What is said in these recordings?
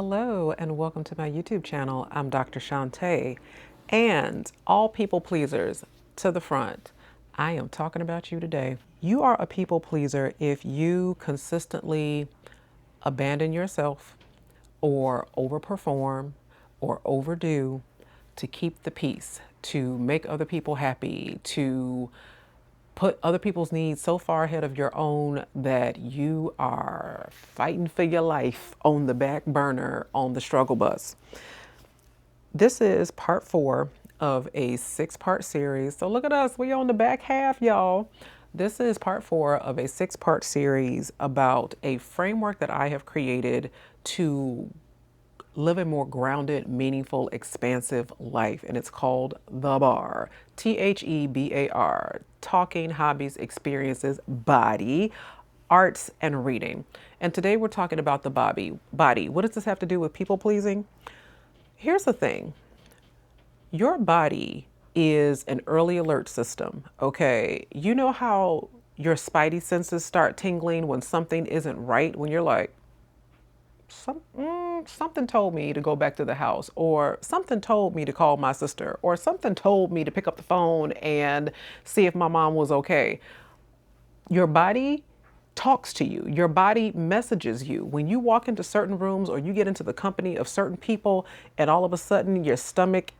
Hello and welcome to my YouTube channel. I'm Dr. Shantae, and all people pleasers to the front. I am talking about you today. You are a people pleaser if you consistently abandon yourself or overperform or overdo to keep the peace, to make other people happy, to put other people's needs so far ahead of your own that you are fighting for your life on the back burner on the struggle bus. This is part 4 of a 6-part series. So look at us, we on the back half, y'all. This is part 4 of a 6-part series about a framework that I have created to live a more grounded, meaningful, expansive life. And it's called The Bar. THEBAR. Talking, hobbies, experiences, body, arts, and reading. And today we're talking about the body. What does this have to do with people pleasing? Here's the thing. Your body is an early alert system, okay? You know how your spidey senses start tingling when something isn't right, when you're like, something told me to go back to the house, or something told me to call my sister, or something told me to pick up the phone and see if my mom was okay. Your body talks to you. Your body messages you. When you walk into certain rooms or you get into the company of certain people and all of a sudden your stomach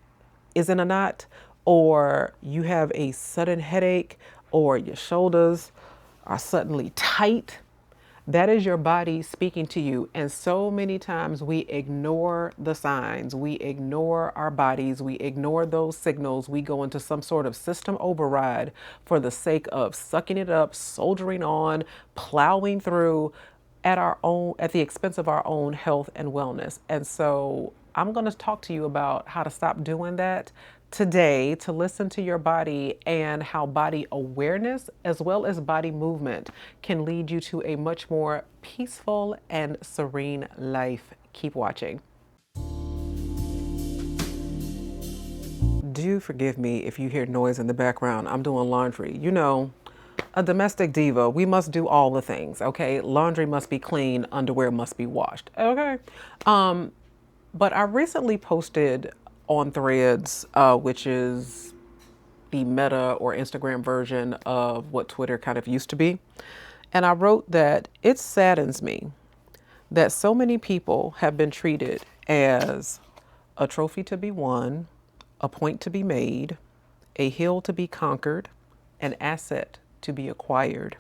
is in a knot, or you have a sudden headache, or your shoulders are suddenly tight, that is your body speaking to you. And so many times we ignore the signs, we ignore our bodies, we ignore those signals. We go into some sort of system override for the sake of sucking it up, soldiering on, plowing through at the expense of our own health and wellness. And so I'm going to talk to you about how to stop doing that today, to listen to your body, and how body awareness as well as body movement can lead you to a much more peaceful and serene life. Keep watching. Do forgive me if you hear noise in the background. I'm doing laundry. You know, a domestic diva, we must do all the things, okay? Laundry must be clean, underwear must be washed, okay? But I recently posted on Threads, which is the Meta or Instagram version of what Twitter kind of used to be. And I wrote that it saddens me that so many people have been treated as a trophy to be won, a point to be made, a hill to be conquered, an asset to be acquired,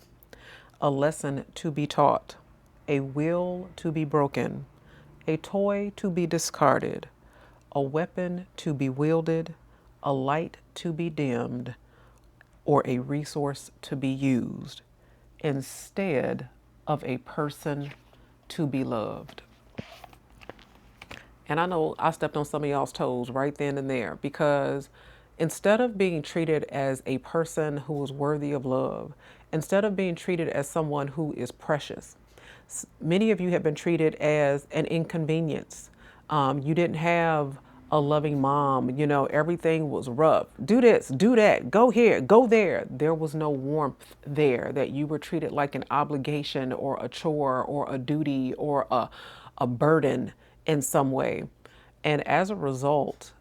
a lesson to be taught, a will to be broken, a toy to be discarded, a weapon to be wielded, a light to be dimmed, or a resource to be used, instead of a person to be loved. And I know I stepped on some of y'all's toes right then and there, because instead of being treated as a person who is worthy of love, instead of being treated as someone who is precious, many of you have been treated as an inconvenience. You didn't have a loving mom. You know, everything was rough. Do this, do that, go here, go there. There was no warmth there, that you were treated like an obligation or a chore or a duty or a burden in some way. And as a result,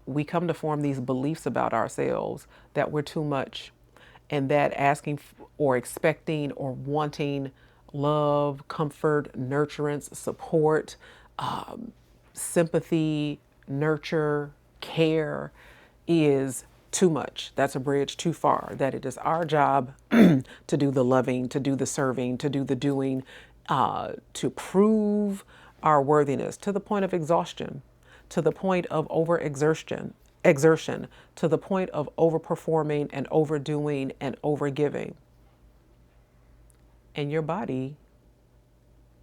we come to form these beliefs about ourselves that we're too much, and that asking or expecting or wanting love, comfort, nurturance, support, sympathy, nurture, care is too much. That's a bridge too far. That it is our job to do the loving, to do the serving, to do the doing, to prove our worthiness to the point of exhaustion, to the point of overexertion, to the point of overperforming and overdoing and overgiving. And your body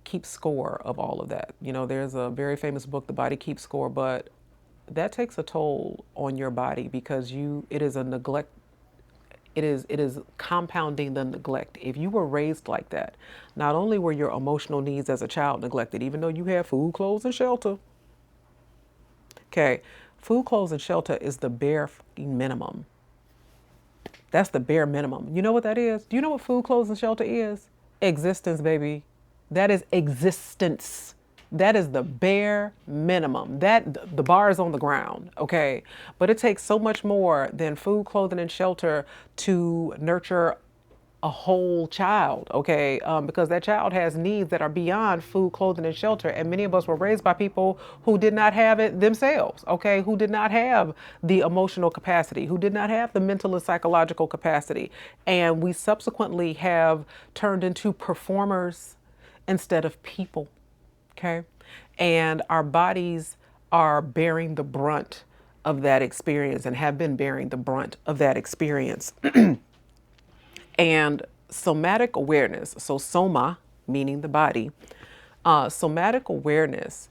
keeps score of all of that. You know, there's a very famous book, The Body Keeps Score, but that takes a toll on your body, because it is a neglect. It is compounding the neglect. If you were raised like that, not only were your emotional needs as a child neglected, even though you had food, clothes, and shelter. Okay, food, clothes, and shelter is the bare fucking minimum. That's the bare minimum. You know what that is? Do you know what food, clothes, and shelter is? Existence, baby. That is existence. That is the bare minimum. That the bar is on the ground, okay? But it takes so much more than food, clothing, and shelter to nurture a whole child, okay? Because that child has needs that are beyond food, clothing, and shelter. And many of us were raised by people who did not have it themselves, okay? Who did not have the emotional capacity, who did not have the mental and psychological capacity. And we subsequently have turned into performers instead of people, okay? And our bodies are bearing the brunt of that experience and have been bearing the brunt of that experience. And somatic awareness, so soma, meaning the body, somatic awareness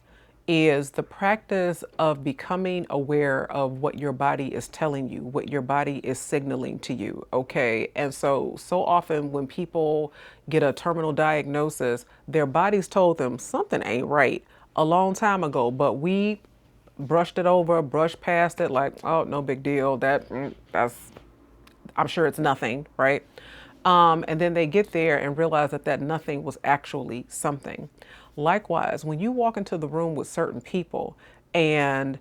is the practice of becoming aware of what your body is telling you, what your body is signaling to you, okay? And so often when people get a terminal diagnosis, their bodies told them something ain't right a long time ago, but we brushed it over, brushed past it like, oh, no big deal. That's I'm sure it's nothing, right? And then they get there and realize that that nothing was actually something. Likewise, when you walk into the room with certain people and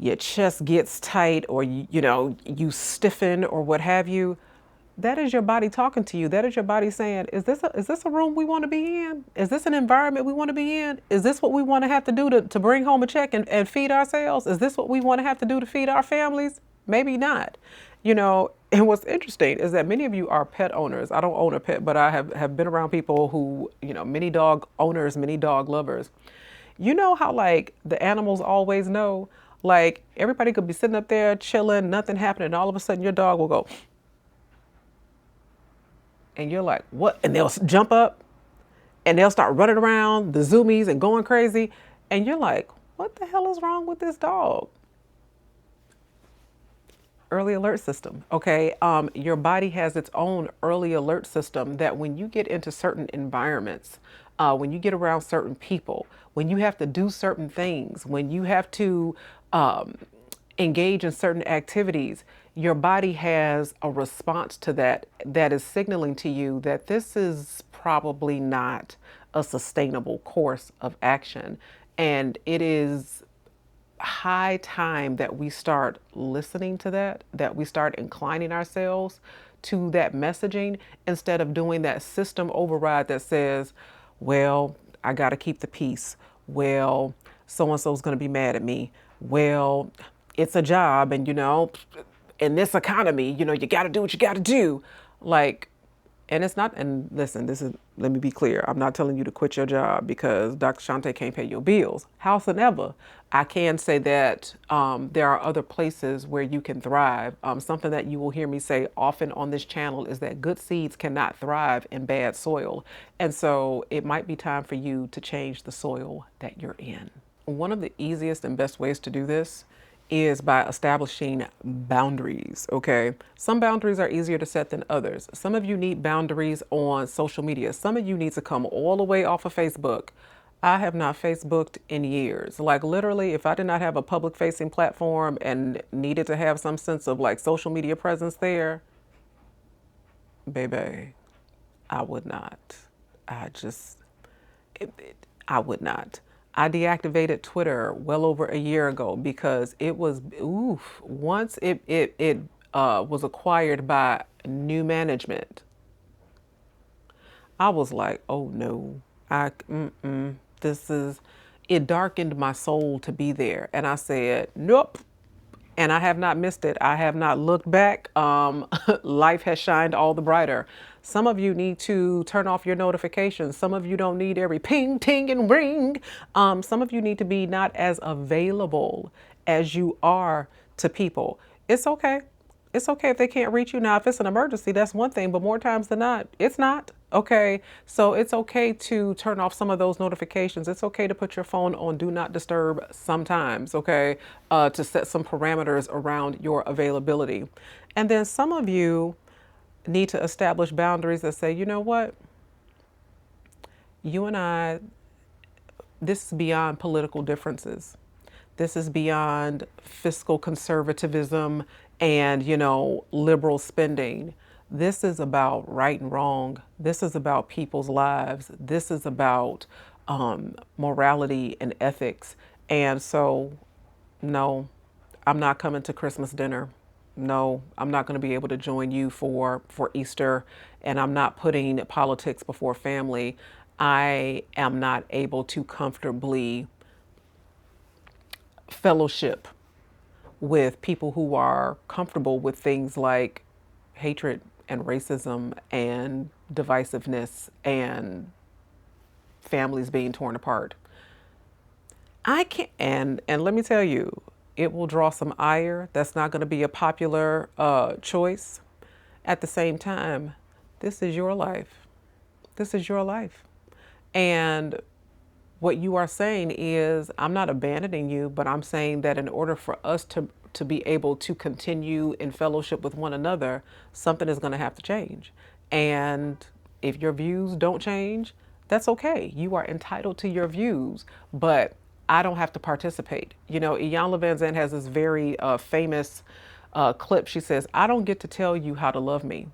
your chest gets tight or you stiffen or what have you, that is your body talking to you. That is your body saying, is this a room we want to be in? Is this an environment we want to be in? Is this what we want to have to do to bring home a check and feed ourselves? Is this what we want to have to do to feed our families? Maybe not. And what's interesting is that many of you are pet owners. I don't own a pet, but I have been around people who, many dog owners, many dog lovers. You know how like the animals always know? Like everybody could be sitting up there chilling, nothing happening, and all of a sudden your dog will go, and you're like, what? And they'll jump up and they'll start running around the zoomies and going crazy. And you're like, what the hell is wrong with this dog? Early alert system, okay? Your body has its own early alert system that when you get into certain environments, when you get around certain people, when you have to do certain things, when you have to engage in certain activities, your body has a response to that that is signaling to you that this is probably not a sustainable course of action. And it is high time that we start listening to that we start inclining ourselves to that messaging instead of doing that system override that says, well, I got to keep the peace. Well, so-and-so is going to be mad at me. Well, it's a job. And, in this economy, you got to do what you got to do. Like, and it's not, and listen, let me be clear. I'm not telling you to quit your job because Dr. Shante can't pay your bills. Howsoever, I can say that there are other places where you can thrive. Something that you will hear me say often on this channel is that good seeds cannot thrive in bad soil. And so it might be time for you to change the soil that you're in. One of the easiest and best ways to do this is by establishing boundaries, okay? Some boundaries are easier to set than others. Some of you need boundaries on social media. Some of you need to come all the way off of Facebook. I have not Facebooked in years. Like literally, if I did not have a public facing platform and needed to have some sense of like social media presence there, baby, I would not. I would not. I deactivated Twitter well over a year ago because it was, once it was acquired by new management, I was like, oh no, it darkened my soul to be there. And I said, nope. And I have not missed it. I have not looked back. Life has shined all the brighter. Some of you need to turn off your notifications. Some of you don't need every ping, ting, and ring. Some of you need to be not as available as you are to people. It's okay. It's okay if they can't reach you. Now, if it's an emergency, that's one thing, but more times than not, it's not. Okay. So it's okay to turn off some of those notifications. It's okay to put your phone on do not disturb sometimes. Okay. To set some parameters around your availability. And then some of you need to establish boundaries that say, you know what? You and I, this is beyond political differences. This is beyond fiscal conservatism and, liberal spending. This is about right and wrong. This is about people's lives. This is about morality and ethics. And so, no, I'm not coming to Christmas dinner. No, I'm not going to be able to join you for Easter, and I'm not putting politics before family. I am not able to comfortably fellowship with people who are comfortable with things like hatred and racism and divisiveness and families being torn apart. I can't, and let me tell you, it will draw some ire. That's not going to be a popular choice. At the same time, this is your life. This is your life. And what you are saying is, I'm not abandoning you, but I'm saying that in order for us to be able to continue in fellowship with one another, something is going to have to change. And if your views don't change, that's okay. You are entitled to your views, but I don't have to participate. You know, Iyanla Vanzant has this very famous clip. She says, I don't get to tell you how to love me.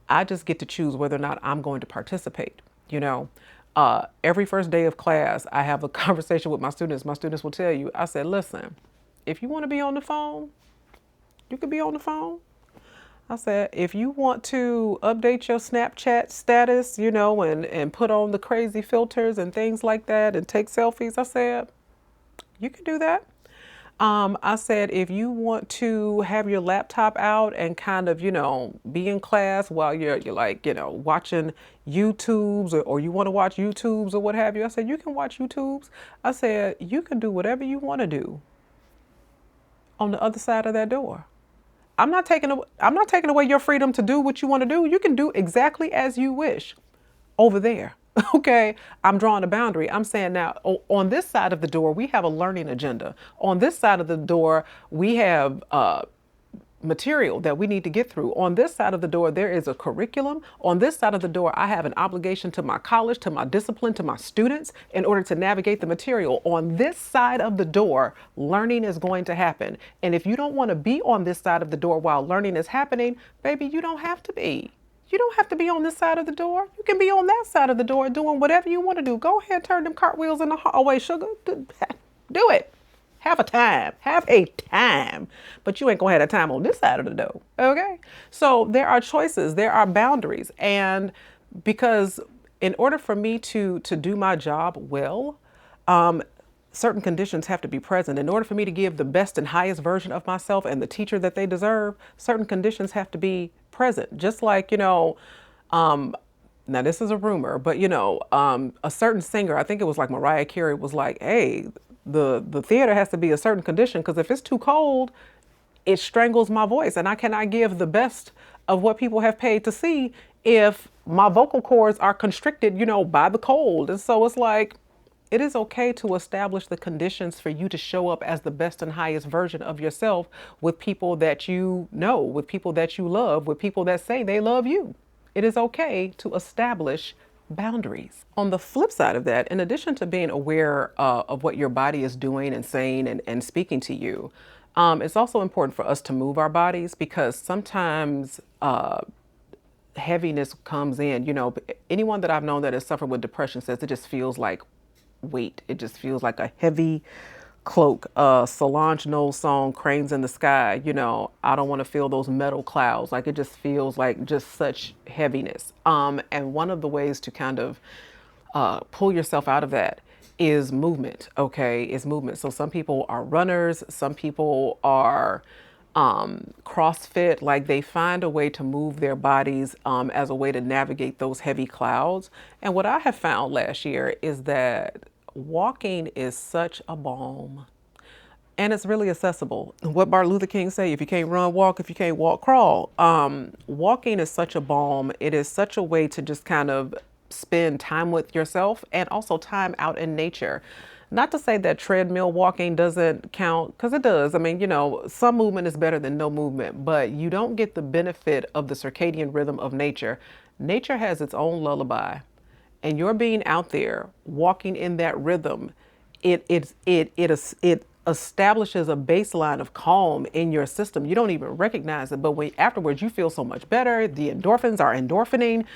I just get to choose whether or not I'm going to participate. You know, every first day of class, I have a conversation with my students. My students will tell you, I said, listen, if you want to be on the phone, you can be on the phone. I said, if you want to update your Snapchat status, you know, and put on the crazy filters and things like that and take selfies, I said, you can do that. I said, if you want to have your laptop out and kind of, you know, be in class while you're like, you know, watching YouTubes or you want to watch YouTubes or what have you, I said, you can watch YouTubes. I said, you can do whatever you want to do on the other side of that door. I'm not taking away your freedom to do what you want to do. You can do exactly as you wish over there. Okay, I'm drawing a boundary. I'm saying now, on this side of the door, we have a learning agenda. On this side of the door, we have material that we need to get through. On this side of the door, there is a curriculum. On this side of the door, I have an obligation to my college, to my discipline, to my students in order to navigate the material. On this side of the door, learning is going to happen. And if you don't want to be on this side of the door while learning is happening, baby, you don't have to be. You don't have to be on this side of the door. You can be on that side of the door doing whatever you want to do. Go ahead, turn them cartwheels in the hallway, sugar. Do it. Have a time. Have a time. But you ain't going to have a time on this side of the door. Okay? So there are choices. There are boundaries. And because in order for me to do my job well, certain conditions have to be present. In order for me to give the best and highest version of myself and the teacher that they deserve, certain conditions have to be present. Just like, you know, now this is a rumor, but you know, a certain singer, I think it was like Mariah Carey, was like, hey, the theater has to be a certain condition because if it's too cold, it strangles my voice and I cannot give the best of what people have paid to see if my vocal cords are constricted, you know, by the cold. And so it's like, it is okay to establish the conditions for you to show up as the best and highest version of yourself with people that you know, with people that you love, with people that say they love you. It is okay to establish boundaries. On the flip side of that, in addition to being aware of what your body is doing and saying and speaking to you, it's also important for us to move our bodies because sometimes heaviness comes in. You know, anyone that I've known that has suffered with depression says it just feels like weight. It just feels like a heavy cloak. Solange Knowles' song Cranes in the Sky, you know, I don't want to feel those metal clouds. Like it just feels like just such heaviness. And one of the ways to kind of pull yourself out of that is movement. Okay, is movement. So some people are runners, some people are CrossFit, like they find a way to move their bodies as a way to navigate those heavy clouds. And what I have found last year is that walking is such a balm and it's really accessible. What Martin Luther King say, if you can't run, walk, if you can't walk, crawl. Walking is such a balm. It is such a way to just kind of spend time with yourself and also time out in nature. Not to say that treadmill walking doesn't count, because it does. I mean, you know, some movement is better than no movement, but you don't get the benefit of the circadian rhythm of nature. Nature has its own lullaby, and you're being out there walking in that rhythm. It establishes a baseline of calm in your system. You don't even recognize it, but when afterwards you feel so much better. The endorphins are endorphining.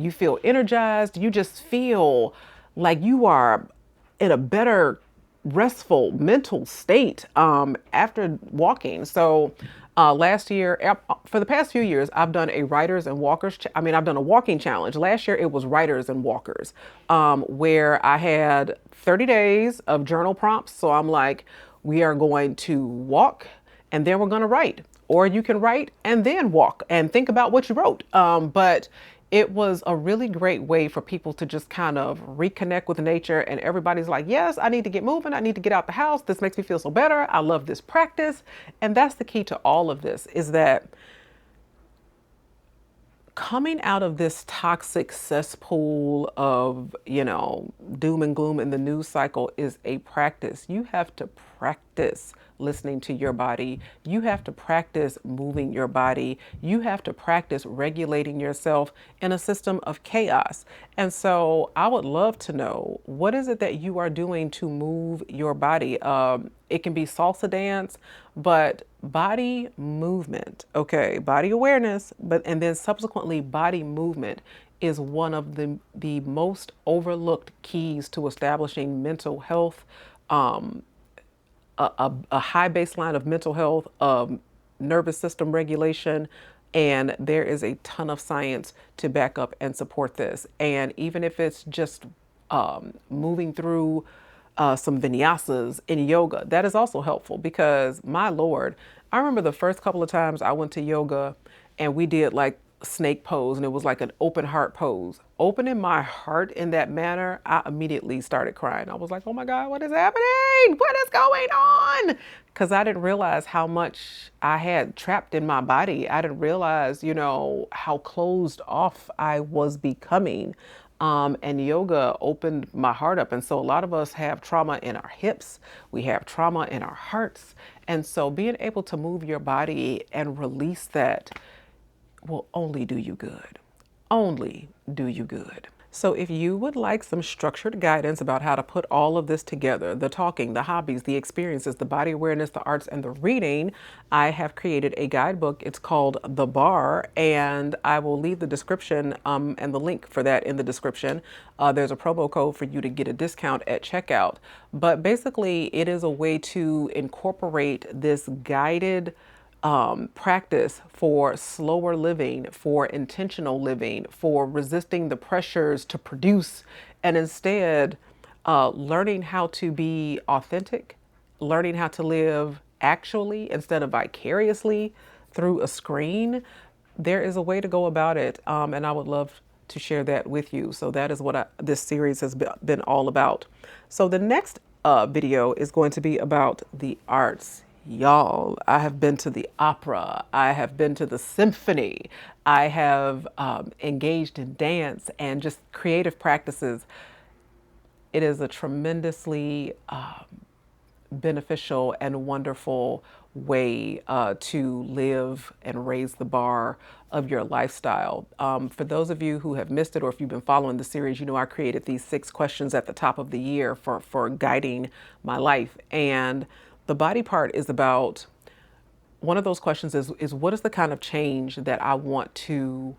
You feel energized. You just feel like you are in a better restful mental state after walking. So last year, for the past few years, I've done a writers and walkers. I've done a walking challenge. Last year, it was writers and walkers, where I had 30 days of journal prompts. So I'm like, we are going to walk and then we're going to write. Or you can write and then walk and think about what you wrote. But it was a really great way for people to just kind of reconnect with nature. And everybody's like, yes, I need to get moving. I need to get out the house. This makes me feel so better. I love this practice. And that's the key to all of this, is that coming out of this toxic cesspool of, doom and gloom in the news cycle is a practice. You have to practice listening to your body. You have to practice moving your body. You have to practice regulating yourself in a system of chaos. And so I would love to know, what is it that you are doing to move your body? It can be salsa dance, but body movement, okay, body awareness, and then subsequently body movement is one of the most overlooked keys to establishing mental health, a high baseline of mental health, nervous system regulation, and there is a ton of science to back up and support this. And even if it's just moving through some vinyasas in yoga, that is also helpful, because my Lord, I remember the first couple of times I went to yoga and we did like snake pose, and it was like an open heart pose. Opening my heart in that manner, I immediately started crying. I was like, oh my God, what is happening? What is going on? Because I didn't realize how much I had trapped in my body. I didn't realize, how closed off I was becoming. And yoga opened my heart up. And so a lot of us have trauma in our hips, we have trauma in our hearts. And so being able to move your body and release that will only do you good. Only do you good. So if you would like some structured guidance about how to put all of this together, the talking, the hobbies, the experiences, the body awareness, the arts, and the reading, I have created a guidebook. It's called The Bar, and I will leave the description and the link for that in the description. There's a promo code for you to get a discount at checkout. But basically, it is a way to incorporate this guided practice for slower living, for intentional living, for resisting the pressures to produce, and instead learning how to be authentic, learning how to live actually instead of vicariously through a screen. There is a way to go about it, and I would love to share that with you. So that is what this series has been all about. So the next video is going to be about the arts. Y'all, I have been to the opera, I have been to the symphony, I have engaged in dance and just creative practices. It is a tremendously beneficial and wonderful way to live and raise the bar of your lifestyle. For those of you who have missed it, or if you've been following the series, I created these 6 questions at the top of the year for guiding my life. And the body part is about, one of those questions is what is the kind of change that I want to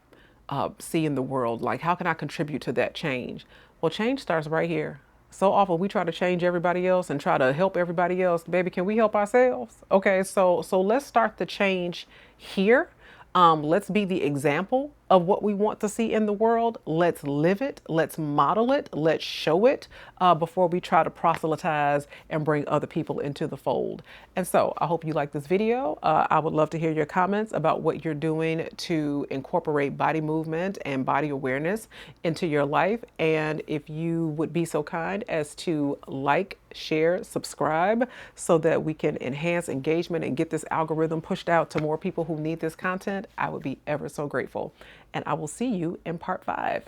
see in the world? Like, how can I contribute to that change? Well, change starts right here. So often we try to change everybody else and try to help everybody else. Baby, can we help ourselves? Okay, so let's start the change here. Let's be the example of what we want to see in the world. Let's live it. Let's model it. Let's show it before we try to proselytize and bring other people into the fold. And so I hope you like this video. I would love to hear your comments about what you're doing to incorporate body movement and body awareness into your life. And if you would be so kind as to like, share, subscribe, so that we can enhance engagement and get this algorithm pushed out to more people who need this content, I would be ever so grateful. And I will see you in part 5.